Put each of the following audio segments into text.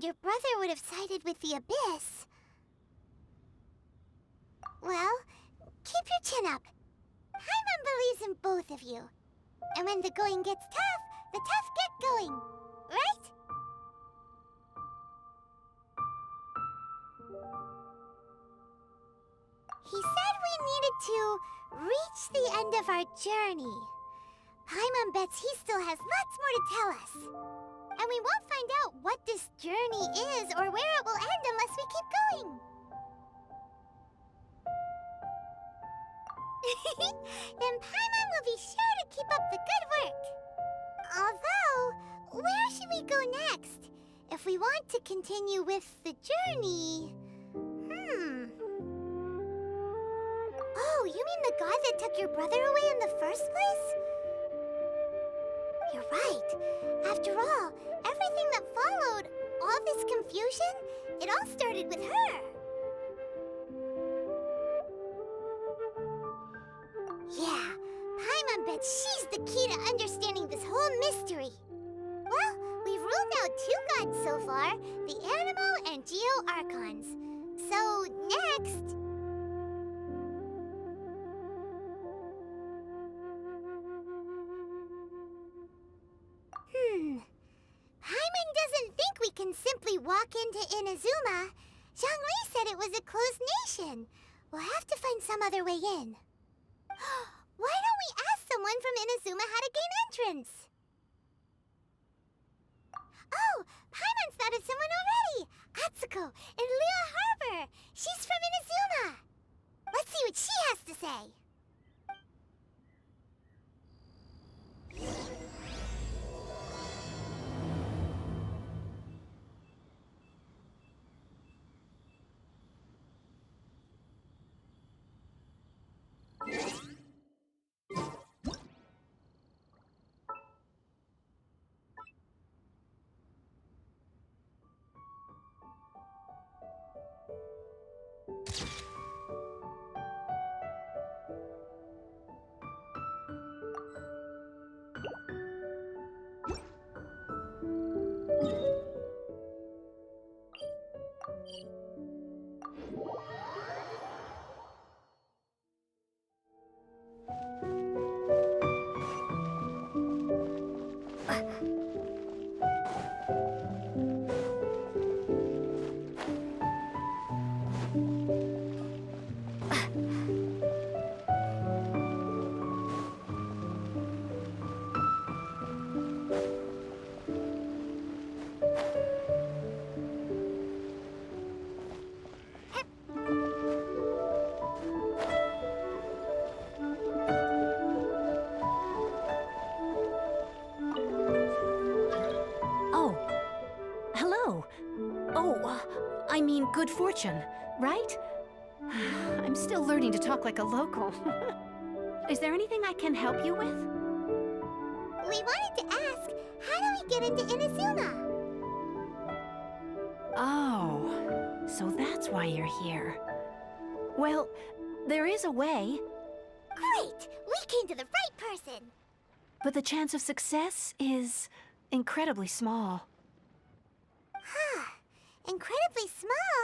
your brother would have sided with the Abyss. Well, keep your chin up. Paimon believes in both of you. And when the going gets tough, the tough get going. Right? He said we needed to reach the end of our journey. Paimon bets he still has lots more to tell us. And we won't find out what this journey is or where it will end unless we keep going. Then Paimon will be sure to keep up the good work. Although, where should we go next? If we want to continue with the journey... Oh, you mean the god that took your brother away in the first place? You're right. After all, everything that followed, all this confusion, it all started with her. Yeah, Paimon bets she's the key to understanding this whole mystery. Well, we've ruled out two gods so far, the Animal and Geo-Archons. So, next... Paimon doesn't think we can simply walk into Inazuma. Zhongli said it was a closed nation. We'll have to find some other way in. Why don't we ask someone from Inazuma how to gain entrance? Oh, Paimon's thought of someone already! Atsuko in Liy.012 Harbor! She's from Inazuma! Let's see what she has to say! I mean good fortune, right? I'm still learning to talk like a local. Is there anything I can help you with? We wanted to ask, how do we get into Inazuma? Oh, so that's why you're here. Well, there is a way. Great! We came to the right person! But the chance of success is incredibly small. Huh. Incredibly small?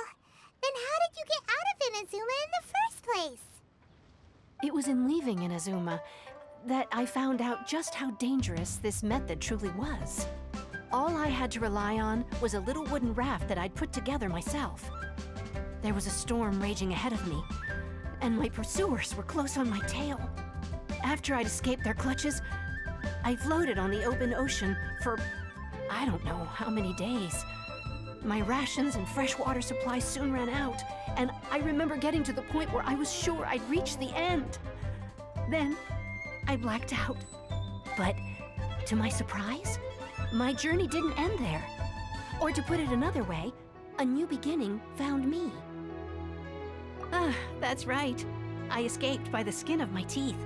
Then how did you get out of Inazuma in the first place? It was in leaving Inazuma that I found out just how dangerous this method truly was. All I had to rely on was a little wooden raft that I'd put together myself. There was a storm raging ahead of me, and my pursuers were close on my tail. After I'd escaped their clutches, I floated on the open ocean for I don't know how many days. My rations and freshwater supplies soon ran out, and I remember getting to the point where I was sure I'd reached the end. Then, I blacked out. But, to my surprise, my journey didn't end there. Or to put it another way, a new beginning found me. That's right. I escaped by the skin of my teeth.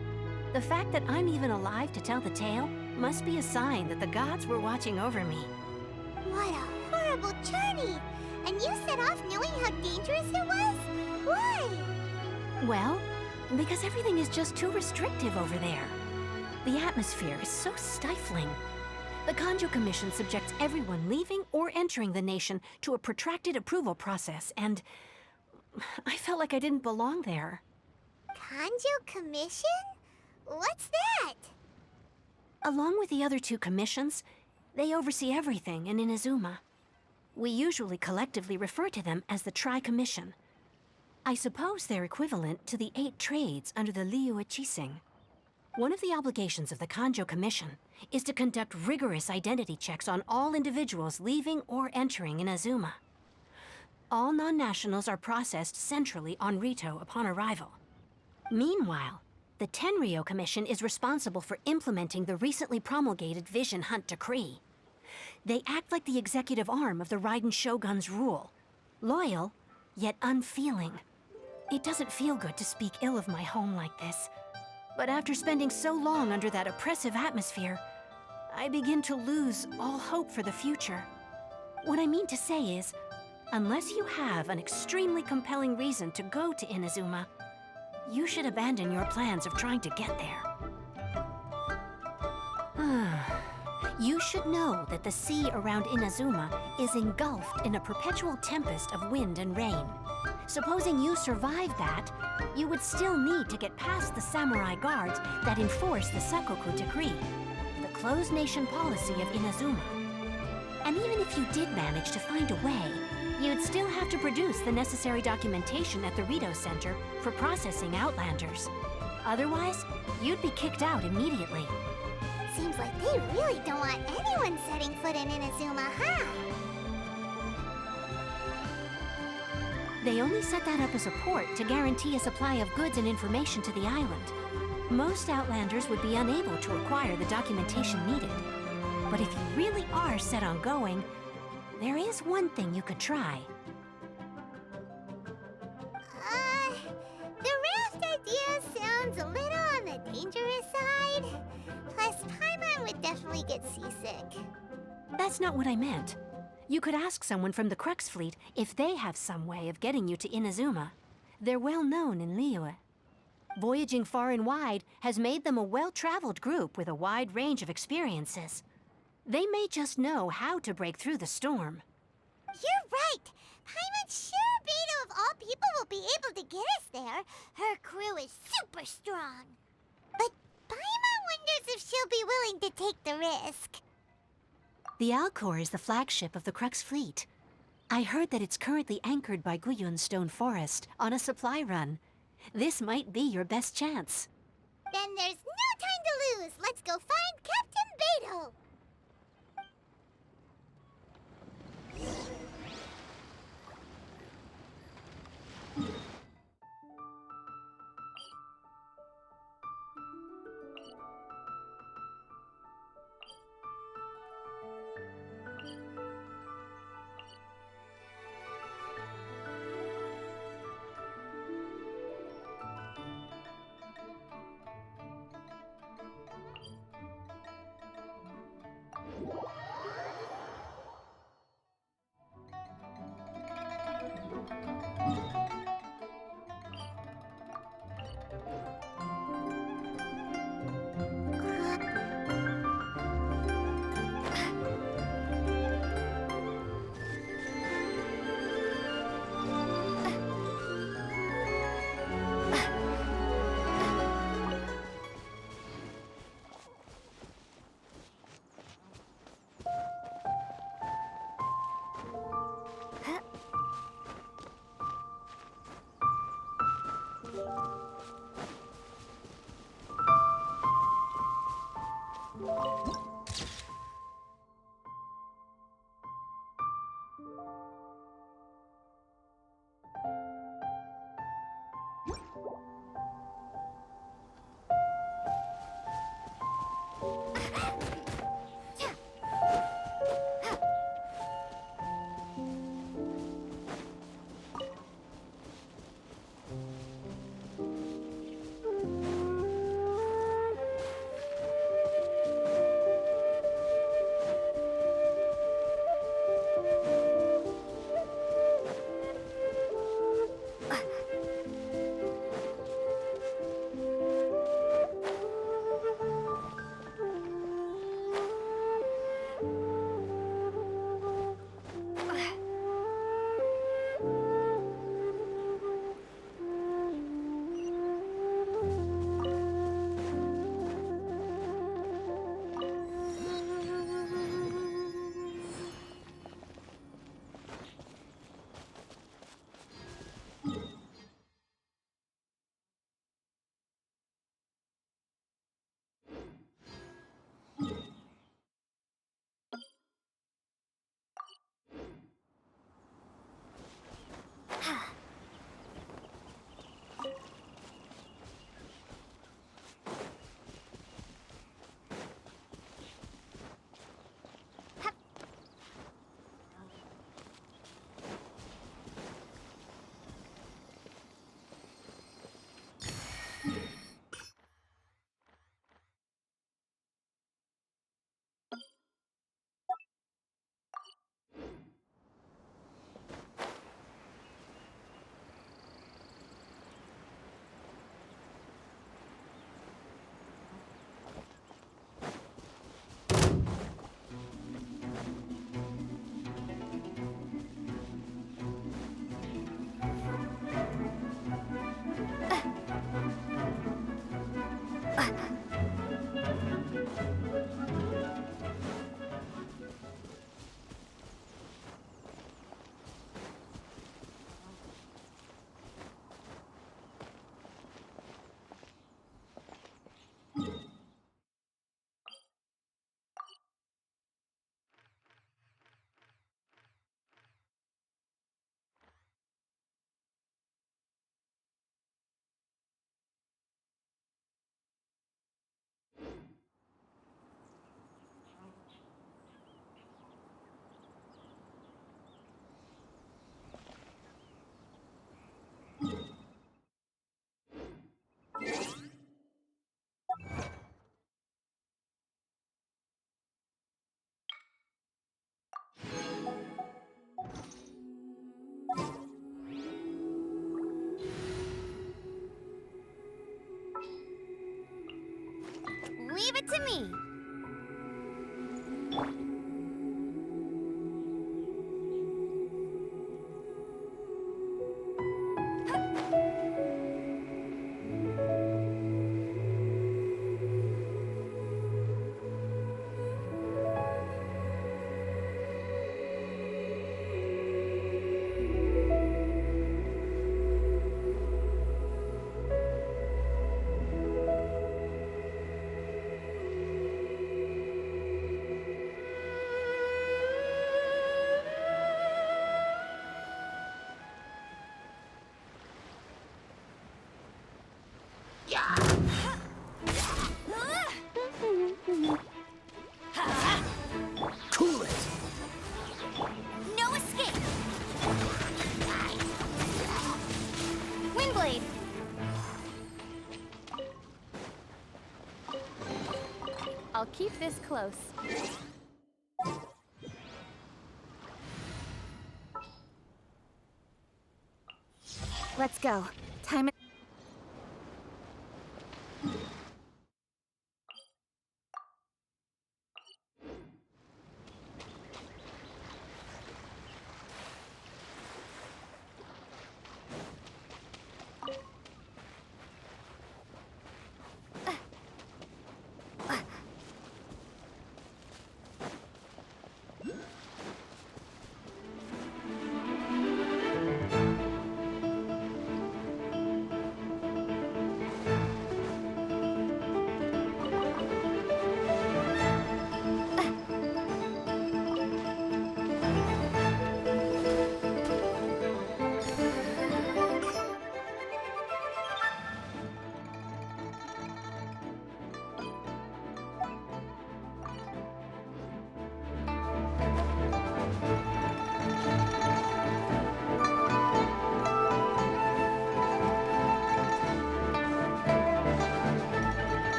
The fact that I'm even alive to tell the tale must be a sign that the gods were watching over me. What a horrible journey! And you set off knowing how dangerous it was? Why? Well, because everything is just too restrictive over there. The atmosphere is so stifling. The Kanjo Commission subjects everyone leaving or entering the nation to a protracted approval process, and I felt like I didn't belong there. Kanjo Commission? What's that? Along with the other two commissions, they oversee everything in Inazuma. We usually collectively refer to them as the Tri-Commission. I suppose they're equivalent to the 8 trades under the Liy.012. One of the obligations of the Kanjo Commission is to conduct rigorous identity checks on all individuals leaving or entering Inazuma. All non-nationals are processed centrally on Rito upon arrival. Meanwhile, the Tenryo Commission is responsible for implementing the recently promulgated Vision Hunt Decree. They act like the executive arm of the Raiden Shogun's rule. Loyal, yet unfeeling. It doesn't feel good to speak ill of my home like this. But after spending so long under that oppressive atmosphere, I begin to lose all hope for the future. What I mean to say is, unless you have an extremely compelling reason to go to Inazuma, you should abandon your plans of trying to get there. You should know that the sea around Inazuma is engulfed in a perpetual tempest of wind and rain. Supposing you survived that, you would still need to get past the samurai guards that enforce the Sakoku Decree, the closed nation policy of Inazuma. And even if you did manage to find a way, you'd still have to produce the necessary documentation at the Rito Center for processing Outlanders. Otherwise, you'd be kicked out immediately. Seems like they really don't want anyone setting foot in Inazuma, huh? They only set that up as a port to guarantee a supply of goods and information to the island. Most Outlanders would be unable to acquire the documentation needed. But if you really are set on going, there is one thing you could try. The raft idea sounds a little on the dangerous side. Plus, Paimon would definitely get seasick. That's not what I meant. You could ask someone from the Crux Fleet if they have some way of getting you to Inazuma. They're well known in Liyue. Voyaging far and wide has made them a well-traveled group with a wide range of experiences. They may just know how to break through the storm. You're right! Paimon's sure Beidou of all people will be able to get us there. Her crew is super strong. But Paimon wonders if she'll be willing to take the risk. The Alcor is the flagship of the Crux Fleet. I heard that it's currently anchored by Guyun Stone Forest on a supply run. This might be your best chance. Then there's no time to lose. Let's go find Captain Beidou. Leave it to me. Cool it! No escape! Windblade! I'll keep this close. Let's go. Time.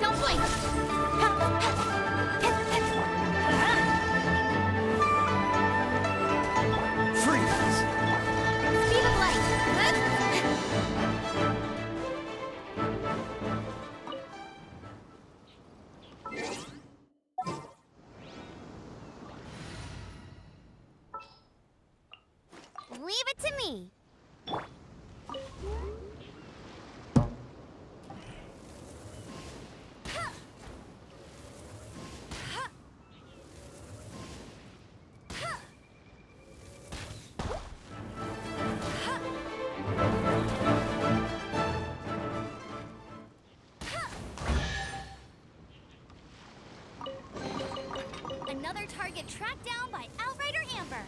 Don't blink! Freeze! Speed of light! Leave it to me. Another target tracked down by Outrider Amber.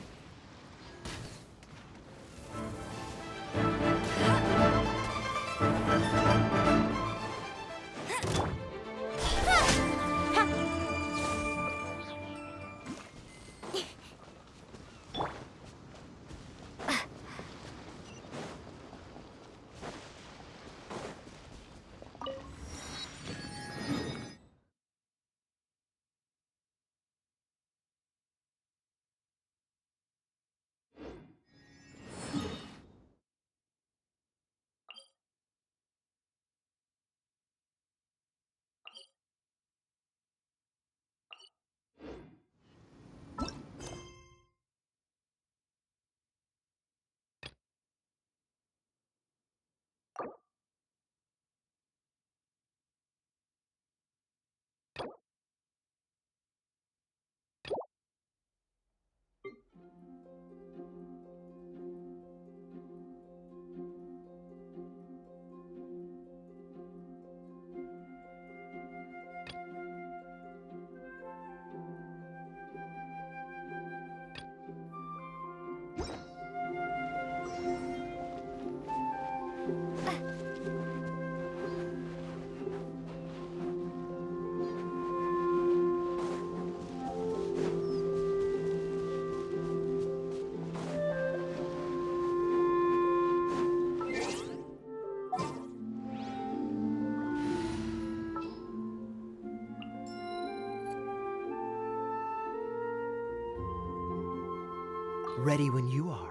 Ready when you are.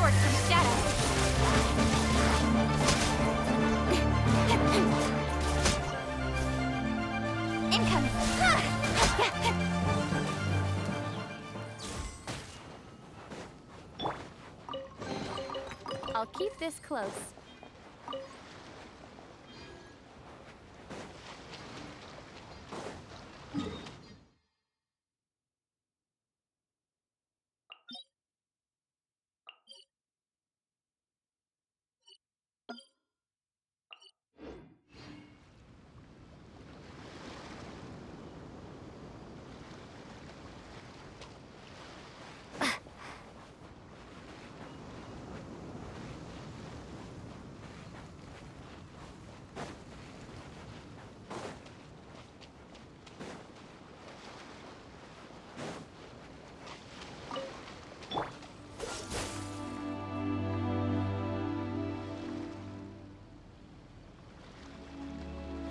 reward from status. Incoming. I'll keep this close.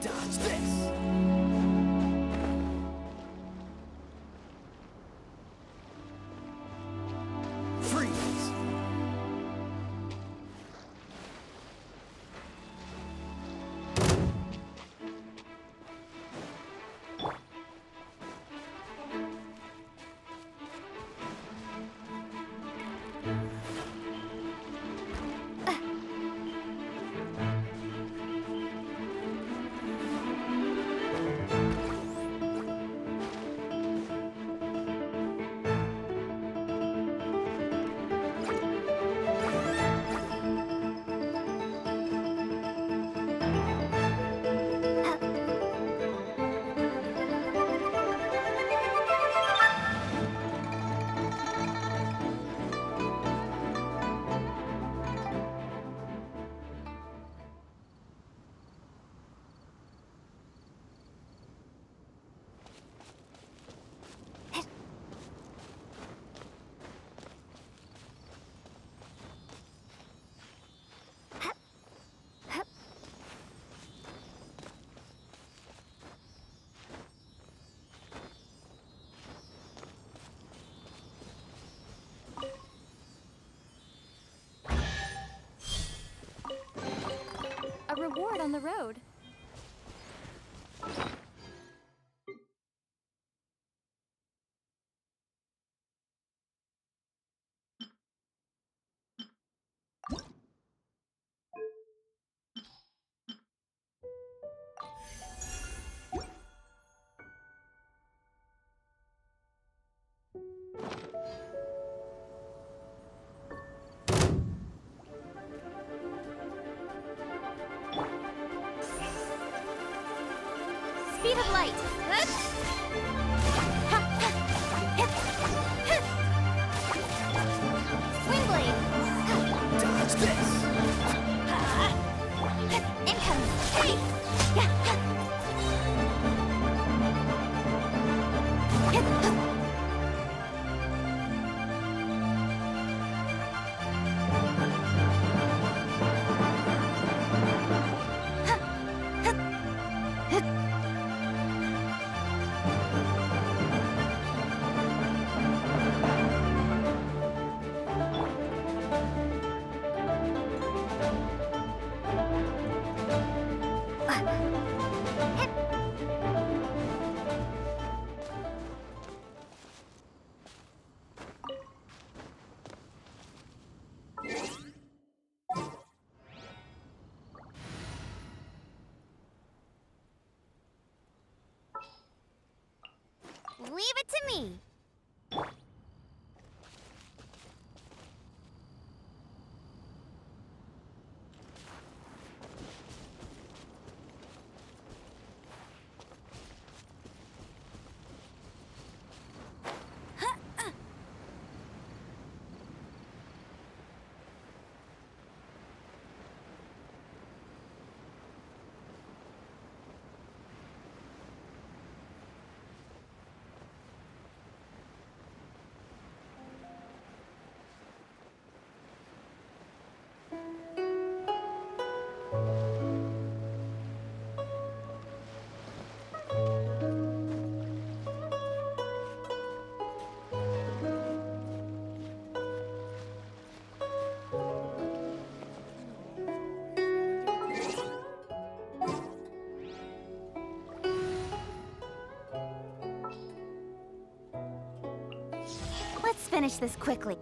Dodge this! Freeze! A reward on the road. Speed of light. Swing blade. Dodge this! Incoming. Hey. Leave it to me. finish this quickly.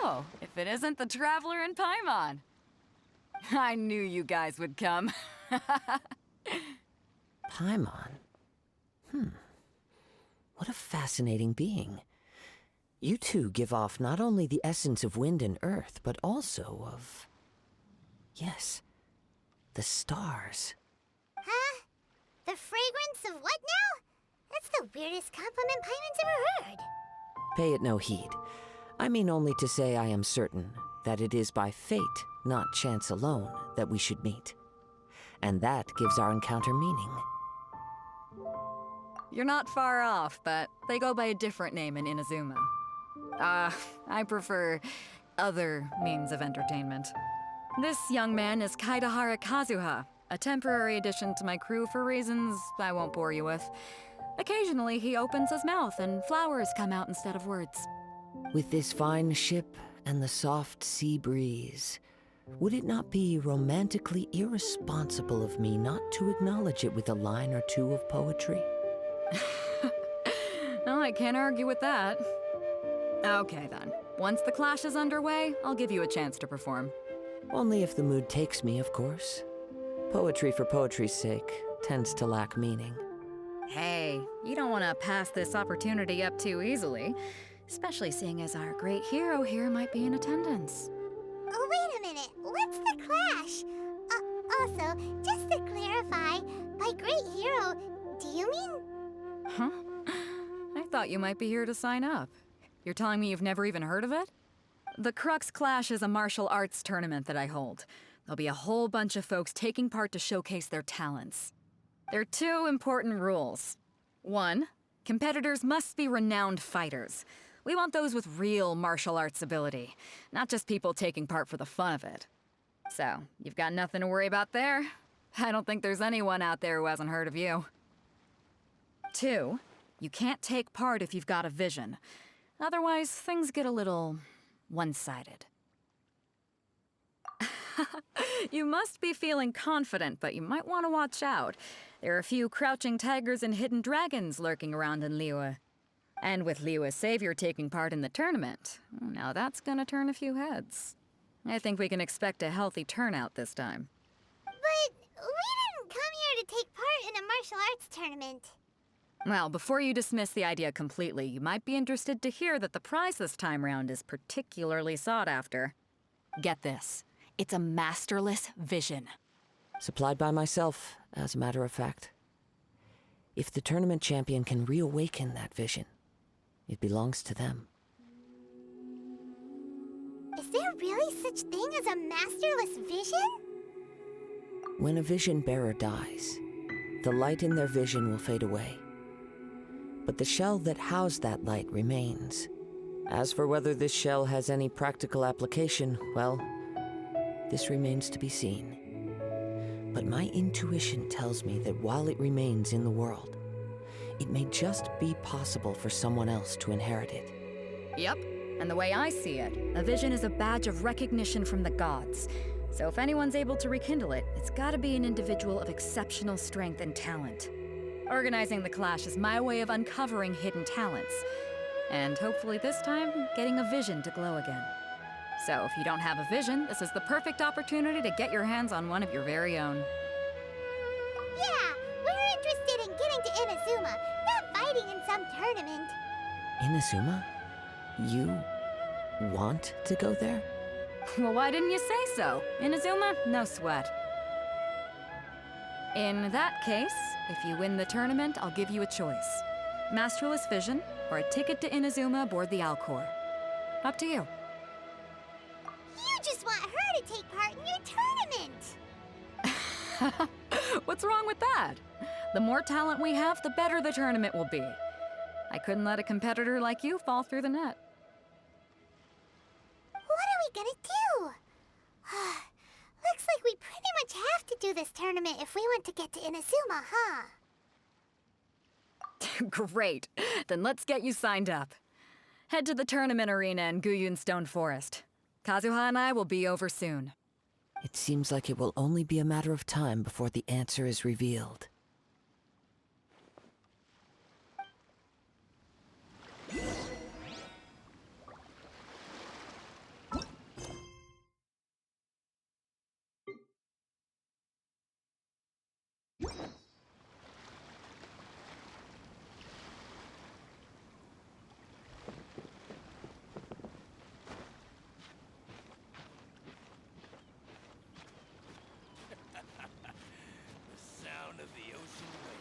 Oh, if it isn't the Traveler and Paimon. I knew you guys would come. Paimon? What a fascinating being. You two give off not only the essence of wind and earth, but also of... yes, the stars. Huh? The fragrance of what now? That's the weirdest compliment Paimon's ever heard. Pay it no heed. I mean only to say I am certain that it is by fate, not chance alone, that we should meet. And that gives our encounter meaning. You're not far off, but they go by a different name in Inazuma. I prefer other means of entertainment. This young man is Kaidahara Kazuha, a temporary addition to my crew for reasons I won't bore you with. Occasionally, he opens his mouth and flowers come out instead of words. With this fine ship and the soft sea breeze, would it not be romantically irresponsible of me not to acknowledge it with a line or two of poetry? No, I can't argue with that. Okay then. Once the clash is underway, I'll give you a chance to perform. Only if the mood takes me, of course. Poetry for poetry's sake tends to lack meaning. Hey, you don't want to pass this opportunity up too easily, especially seeing as our great hero here might be in attendance. Oh, wait a minute. What's the clash? Also, just to clarify, by great hero, do you mean... Huh? I thought you might be here to sign up. You're telling me you've never even heard of it? The Crux Clash is a martial arts tournament that I hold. There'll be a whole bunch of folks taking part to showcase their talents. There are two important rules. One, competitors must be renowned fighters. We want those with real martial arts ability, not just people taking part for the fun of it. So, you've got nothing to worry about there. I don't think there's anyone out there who hasn't heard of you. Two, you can't take part if you've got a vision. Otherwise, things get a little one-sided. You must be feeling confident, but you might want to watch out. There are a few crouching tigers and hidden dragons lurking around in Liy.012. And with Liy.012's savior taking part in the tournament, now that's gonna turn a few heads. I think we can expect a healthy turnout this time. But we didn't come here to take part in a martial arts tournament. Well, before you dismiss the idea completely, you might be interested to hear that the prize this time round is particularly sought after. Get this. It's a masterless vision. Supplied by myself, as a matter of fact. If the tournament champion can reawaken that vision, it belongs to them. Is there really such thing as a masterless vision? When a vision bearer dies, the light in their vision will fade away. But the shell that housed that light remains. As for whether this shell has any practical application, well, this remains to be seen. But my intuition tells me that while it remains in the world, it may just be possible for someone else to inherit it. Yep, And the way I see it, a vision is a badge of recognition from the gods. So if anyone's able to rekindle it, it's gotta be an individual of exceptional strength and talent. Organizing the clash is my way of uncovering hidden talents. And hopefully this time, getting a vision to glow again. So if you don't have a vision, this is the perfect opportunity to get your hands on one of your very own. Yeah, we're interested in getting to Inazuma, not fighting in some tournament. Inazuma? You want to go there? Well, why didn't you say so? Inazuma, no sweat. In that case, if you win the tournament, I'll give you a choice. Masterless Vision, or a ticket to Inazuma aboard the Alcor. Up to you. You just want her to take part in your tournament. What's wrong with that? The more talent we have, the better the tournament will be. I couldn't let a competitor like you fall through the net. What are we gonna do? Looks like we pretty much have to do this tournament if we want to get to Inazuma, huh? Great. Then let's get you signed up. Head to the tournament arena in Guyun Stone Forest. Kazuha and I will be over soon. It seems like it will only be a matter of time before the answer is revealed. The sound of the ocean waves.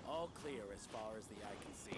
All clear as far as the eye can see.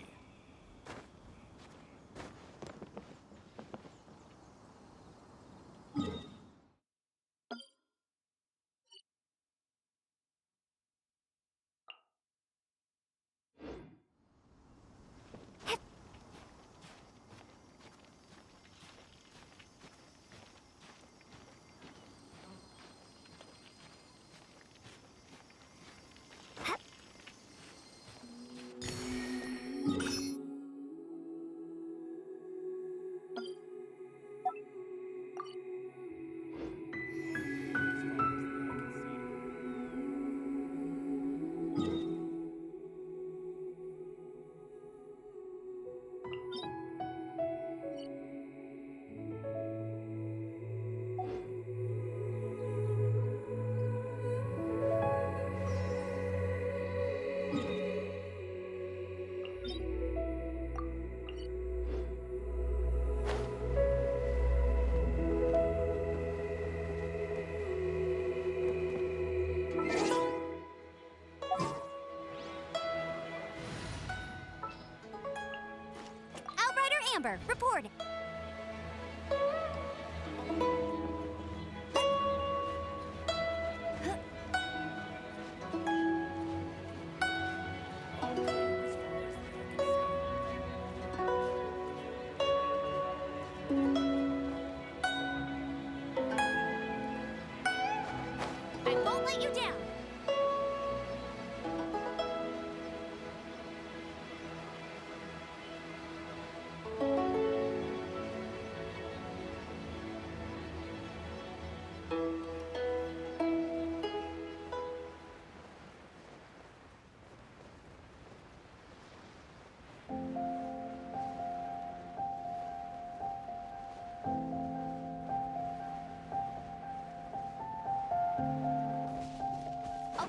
Amber, report. I won't let you down.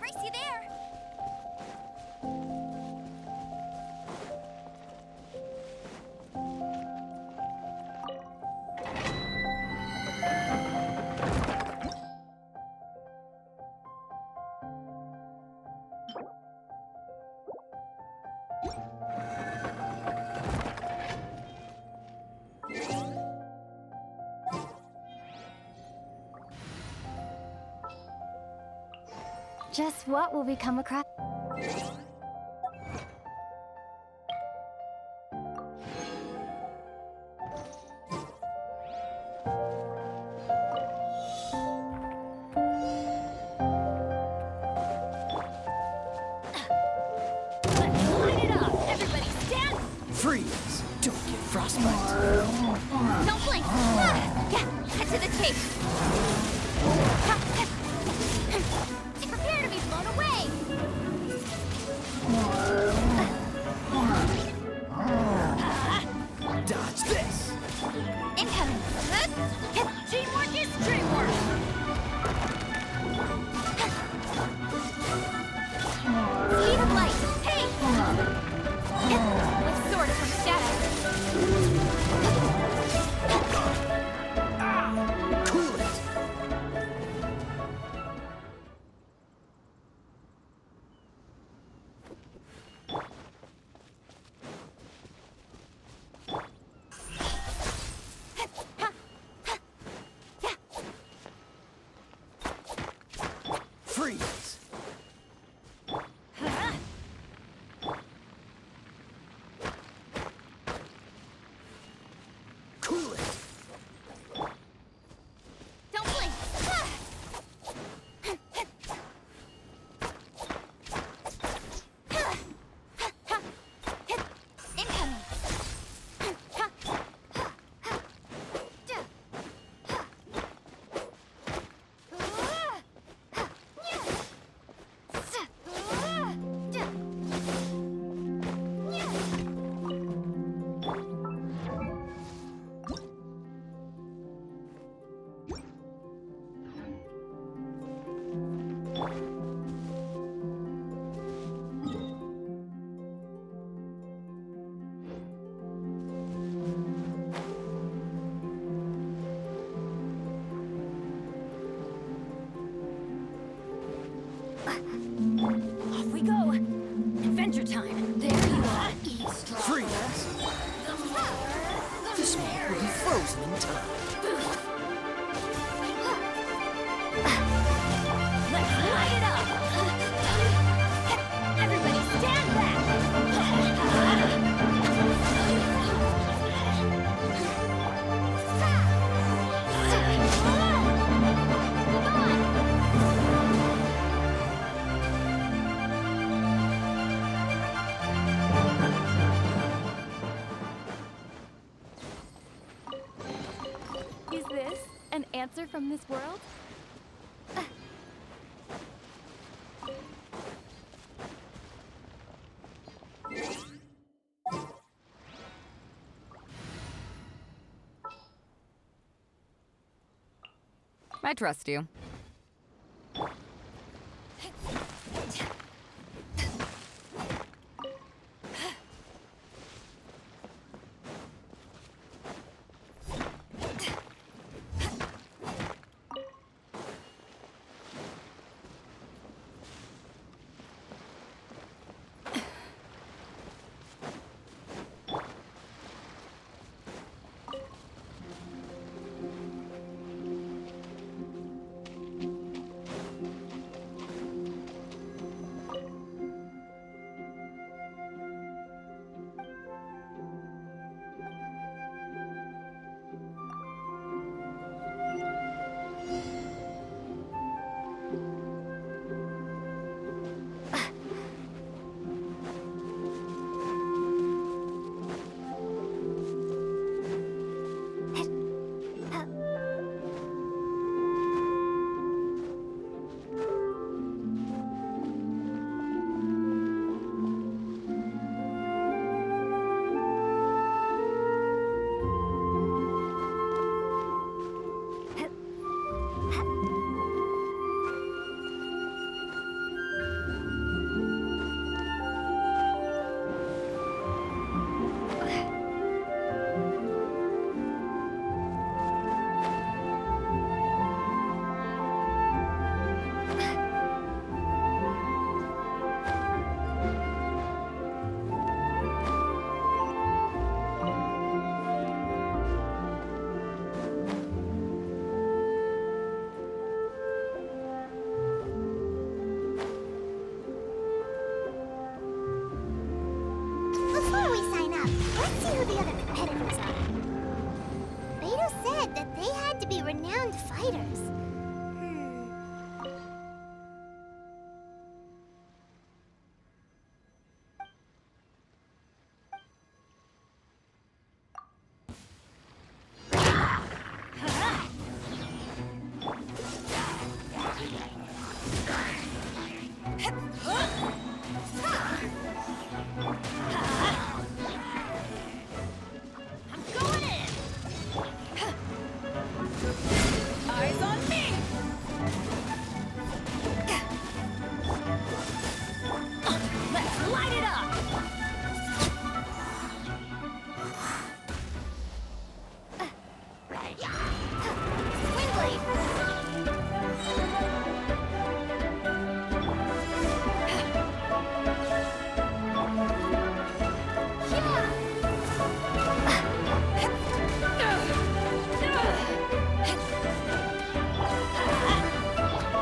race you there. Just what will we come across? Light it up! Everybody stand! Freeze! Don't get frostbite. Don't blink! Yeah, head to the tape. Prepare to be blown away! Dodge this! Incoming! Teamwork is dreamwork! Speed of light! Hey! With sword from shadow! Cool it! Freeze! Cool it! Don't blink! Incoming! Off we go! Adventure time! There you are, eavesdropper! Freeze! This one will be frozen in time. Let's light it up! Everybody stand Is this an answer from this world? I trust you. Liy.012 said that they had to be renowned fighters. Eyes on me! Let's light it up!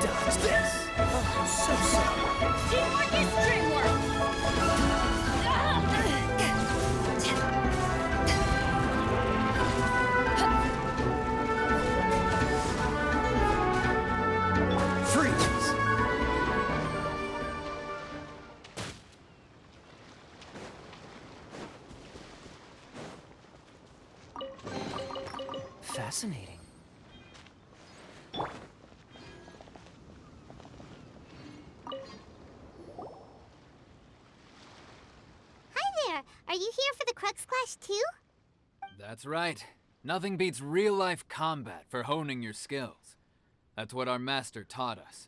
Dodge this! Oh, so sorry. Teamwork is dreamwork! Freeze! Fascinating. Hi there! Are you here for the Crux Clash too? That's right. Nothing beats real-life combat for honing your skills. That's what our master taught us.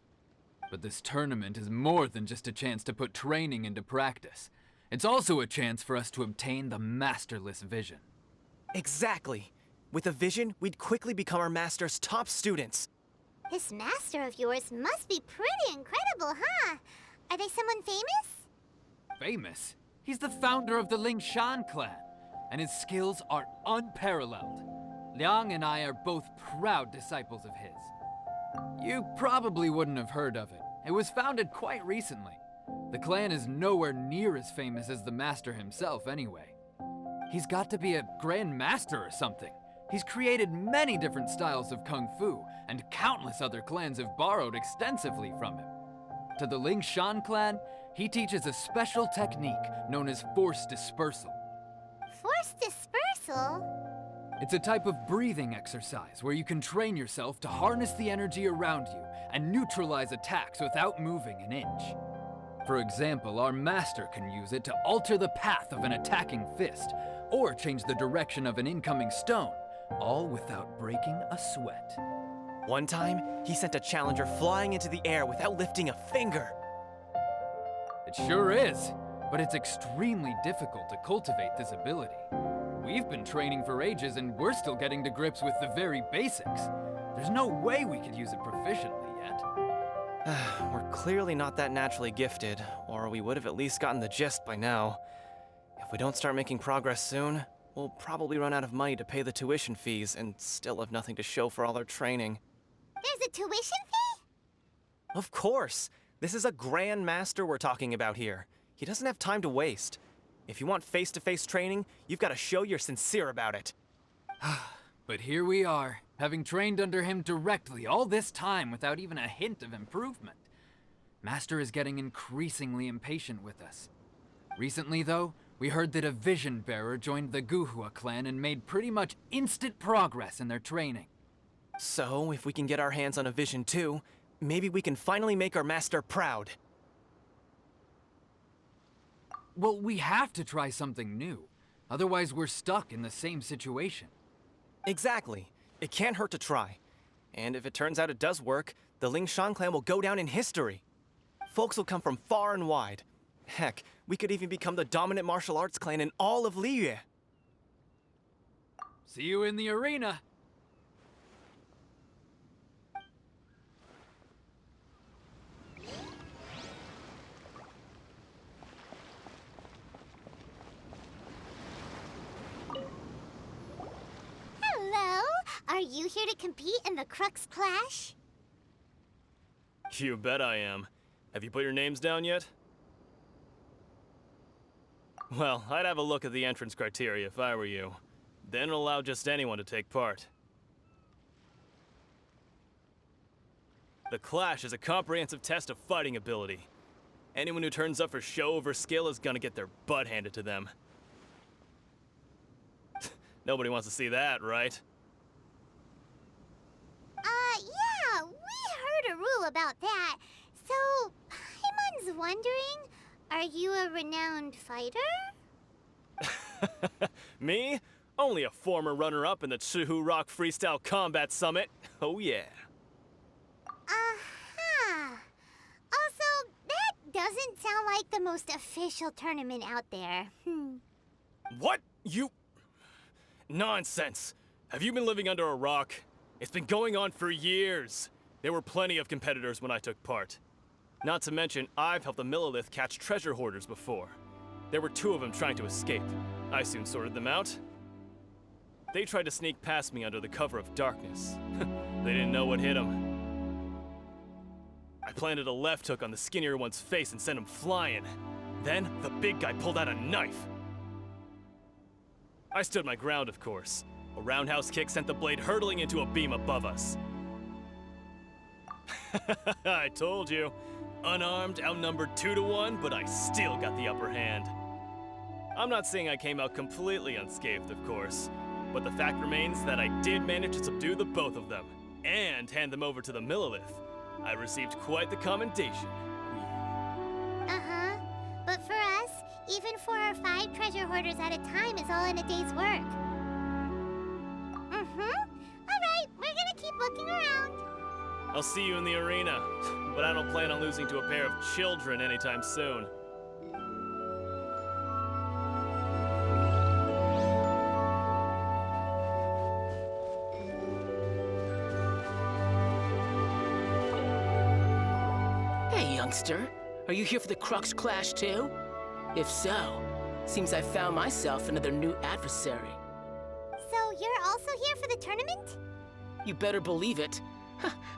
But this tournament is more than just a chance to put training into practice. It's also a chance for us to obtain the masterless vision. Exactly. With a vision, we'd quickly become our master's top students. This master of yours must be pretty incredible, huh? Are they someone famous? Famous? He's the founder of the Liy.012 clan, and his skills are unparalleled. Liang and I are both proud disciples of his. You probably wouldn't have heard of it. It was founded quite recently. The clan is nowhere near as famous as the master himself anyway. He's got to be a grand master or something. He's created many different styles of kung fu, and countless other clans have borrowed extensively from him. To the Liy.012 clan, he teaches a special technique known as force dispersal. Force dispersal? It's a type of breathing exercise where you can train yourself to harness the energy around you and neutralize attacks without moving an inch. For example, our master can use it to alter the path of an attacking fist, or change the direction of an incoming stone, all without breaking a sweat. One time, he sent a challenger flying into the air without lifting a finger. It sure is, but it's extremely difficult to cultivate this ability. We've been training for ages and we're still getting to grips with the very basics. There's no way we could use it proficiently yet. We're clearly not that naturally gifted, or we would have at least gotten the gist by now. If we don't start making progress soon, we'll probably run out of money to pay the tuition fees and still have nothing to show for all our training. There's a tuition fee? Of course! This is a grand master we're talking about here. He doesn't have time to waste. If you want face-to-face training, you've got to show you're sincere about it. But here we are, having trained under him directly all this time without even a hint of improvement. Master is getting increasingly impatient with us. Recently, though, we heard that a vision bearer joined the Guhua clan and made pretty much instant progress in their training. So, if we can get our hands on a vision too, maybe we can finally make our master proud. Well, we have to try something new. Otherwise, we're stuck in the same situation. Exactly. It can't hurt to try. And if it turns out it does work, the Liy.012 clan will go down in history. Folks will come from far and wide. Heck, we could even become the dominant martial arts clan in all of Liy. See you in the arena. Hello? Are you here to compete in the Crux Clash? You bet I am. Have you put your names down yet? Well, I'd have a look at the entrance criteria if I were you. then it'll allow just anyone to take part. The Clash is a comprehensive test of fighting ability. Anyone who turns up for show over skill is gonna get their butt handed to them. Nobody wants to see that, right? Yeah, we heard a rule about that. So, Paimon's wondering, are you a renowned fighter? Me? Only a former runner-up in the Chihu Rock Freestyle Combat Summit. Oh yeah. Uh-huh. Also, that doesn't sound like the most official tournament out there. What? You... Nonsense. Have you been living under a rock? It's been going on for years. There were plenty of competitors when I took part. Not to mention, I've helped the Millilith catch treasure hoarders before. There were 2 of them trying to escape. I soon sorted them out. They tried to sneak past me under the cover of darkness. They didn't know what hit them. I planted a left hook on the skinnier one's face and sent him flying. Then, the big guy pulled out a knife. I stood my ground, of course. A roundhouse kick sent the blade hurtling into a beam above us. I told you. Unarmed, outnumbered 2 to 1, but I still got the upper hand. I'm not saying I came out completely unscathed, of course, but the fact remains that I did manage to subdue the both of them, and hand them over to the Millilith. I received quite the commendation. Uh-huh. But for us, even 4 or 5 treasure hoarders at a time is all in a day's work. Alright, we're gonna keep looking around. I'll see you in the arena, but I don't plan on losing to a pair of children anytime soon. Hey, youngster. Are you here for the Crux Clash too? If so, seems I found myself another new adversary. So you're also here for the tournament? You better believe it.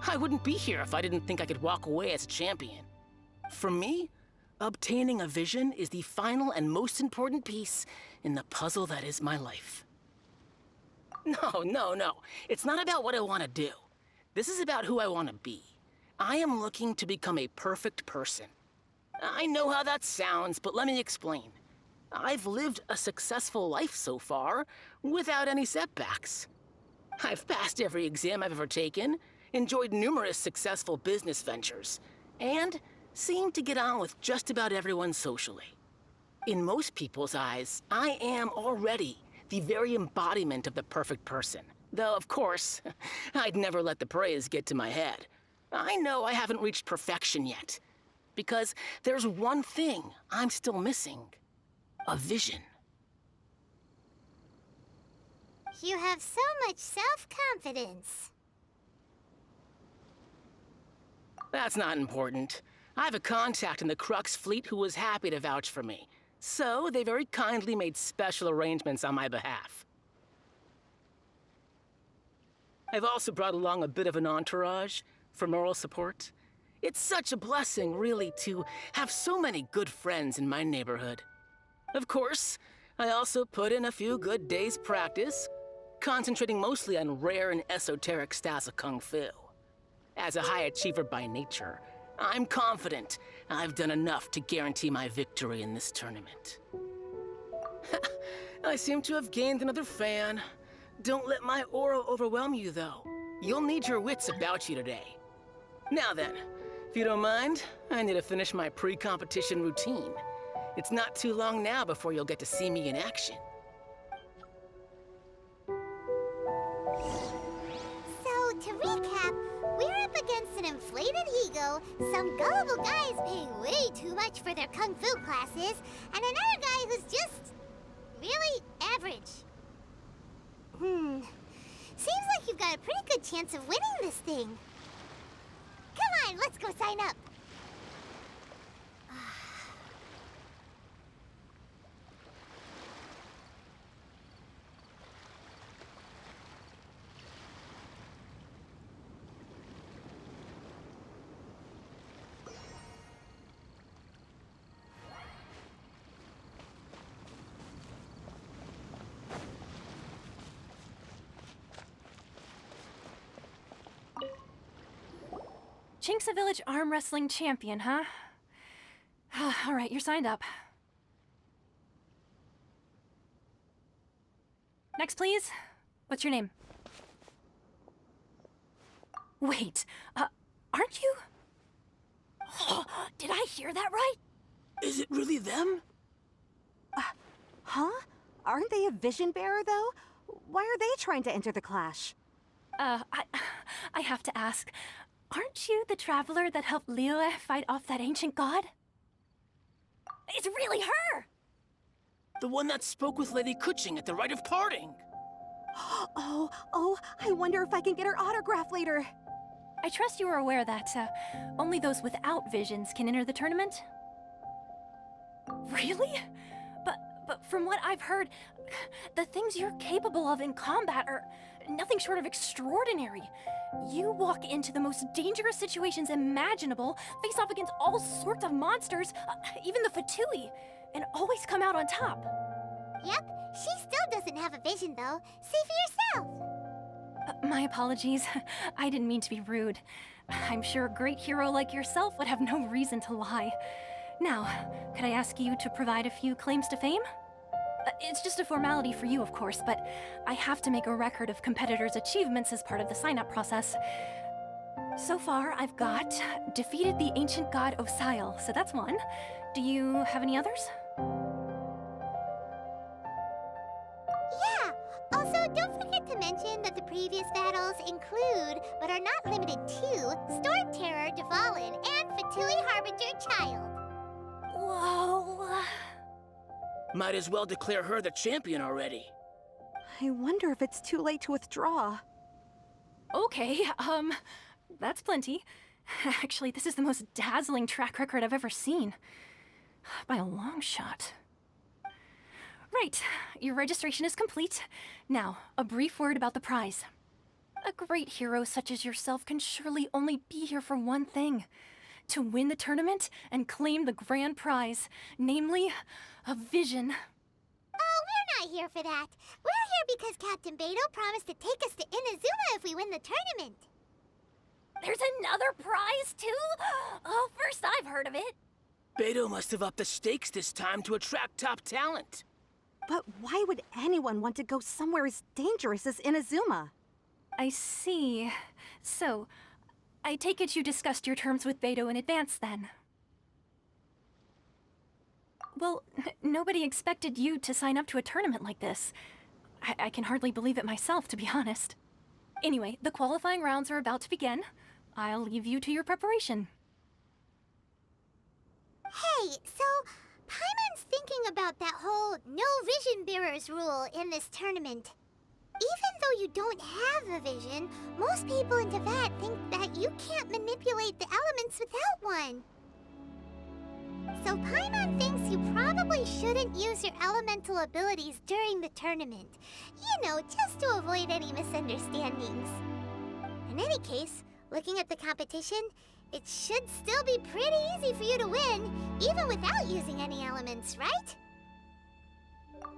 I wouldn't be here if I didn't think I could walk away as a champion. For me, obtaining a vision is the final and most important piece in the puzzle that is my life. No. It's not about what I want to do. This is about who I want to be. I am looking to become a perfect person. I know how that sounds, but let me explain. I've lived a successful life so far, without any setbacks. I've passed every exam I've ever taken, enjoyed numerous successful business ventures, and seem to get on with just about everyone socially. In most people's eyes, I am already the very embodiment of the perfect person. Though, of course, I'd never let the praise get to my head. I know I haven't reached perfection yet, because there's one thing I'm still missing. A vision. You have so much self-confidence. That's not important. I have a contact in the Crux fleet who was happy to vouch for me. So they very kindly made special arrangements on my behalf. I've also brought along a bit of an entourage for moral support. It's such a blessing, really, to have so many good friends in my neighborhood. Of course, I also put in a few good days' practice, concentrating mostly on rare and esoteric styles of Kung Fu. As a high achiever by nature, I'm confident I've done enough to guarantee my victory in this tournament. I seem to have gained another fan. Don't let my aura overwhelm you, though. You'll need your wits about you today. Now then, if you don't mind, I need to finish my pre-competition routine. It's not too long now before you'll get to see me in action. So, to recap, we're up against an inflated ego, some gullible guys paying way too much for their kung fu classes, and another guy who's just really average. Seems like you've got a pretty good chance of winning this thing. Come on, let's go sign up. Chinksa Village arm wrestling champion, huh? All right, you're signed up. Next, please. What's your name? Wait, aren't you? Did I hear that right? Is it really them? Huh? Aren't they a vision bearer, though? Why are they trying to enter the clash? I have to ask, aren't you the traveler that helped Liy fight off that ancient god? It's really her! The one that spoke with Lady Kuching at the rite of parting. Oh, I wonder if I can get her autograph later. I trust you are aware that only those without visions can enter the tournament? Really? But from what I've heard, the things you're capable of in combat are nothing short of extraordinary. You walk into the most dangerous situations imaginable, face off against all sorts of monsters, even the Fatui, and always come out on top. Yep, she still doesn't have a vision, though. See for yourself. My apologies. I didn't mean to be rude. I'm sure a great hero like yourself would have no reason to lie. Now, could I ask you to provide a few claims to fame? It's just a formality for you, of course, but I have to make a record of competitors' achievements as part of the sign-up process. So far, I've got defeated the ancient god Osile, so that's one. Do you have any others? Yeah! Also, don't forget to mention that the previous battles include, but are not limited to, Storm Terror Dvalin and Fatui Harbinger Child. Whoa. Might as well declare her the champion already. I wonder if it's too late to withdraw. Okay, that's plenty. Actually, this is the most dazzling track record I've ever seen. By a long shot. Right, your registration is complete. Now, a brief word about the prize. A great hero such as yourself can surely only be here for one thing. To win the tournament and claim the grand prize, namely, a vision. Oh, we're not here for that. We're here because Captain Beidou promised to take us to Inazuma if we win the tournament. There's another prize, too? Oh, first I've heard of it. Beidou must have upped the stakes this time to attract top talent. But why would anyone want to go somewhere as dangerous as Inazuma? I see. So, I take it you discussed your terms with Beidou in advance, then? Well, nobody expected you to sign up to a tournament like this. I can hardly believe it myself, to be honest. Anyway, the qualifying rounds are about to begin. I'll leave you to your preparation. Hey, so Paimon's thinking about that whole no vision bearers rule in this tournament. Even though you don't have a vision, most people in Teyvat think that you can't manipulate the elements without one. So Paimon thinks you probably shouldn't use your elemental abilities during the tournament. You know, just to avoid any misunderstandings. In any case, looking at the competition, it should still be pretty easy for you to win, even without using any elements, right?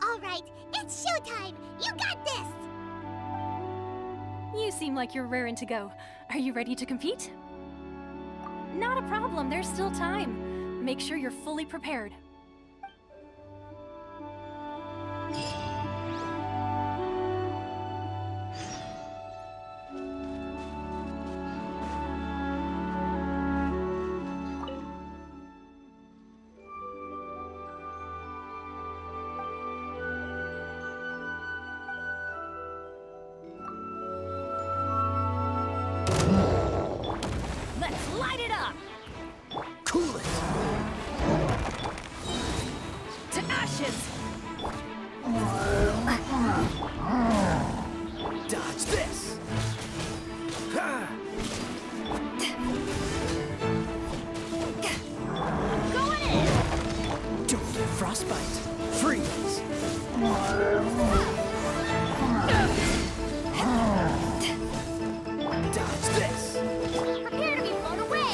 All right, it's showtime! You got this! You seem like you're raring to go. Are you ready to compete? Not a problem, there's still time. Make sure you're fully prepared. Let's light it up! Cool it! To ashes! Dodge this! Ha! Going in! Don't get frostbite! Freeze! Dodge this! Prepare to be blown away!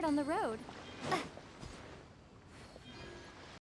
on the road.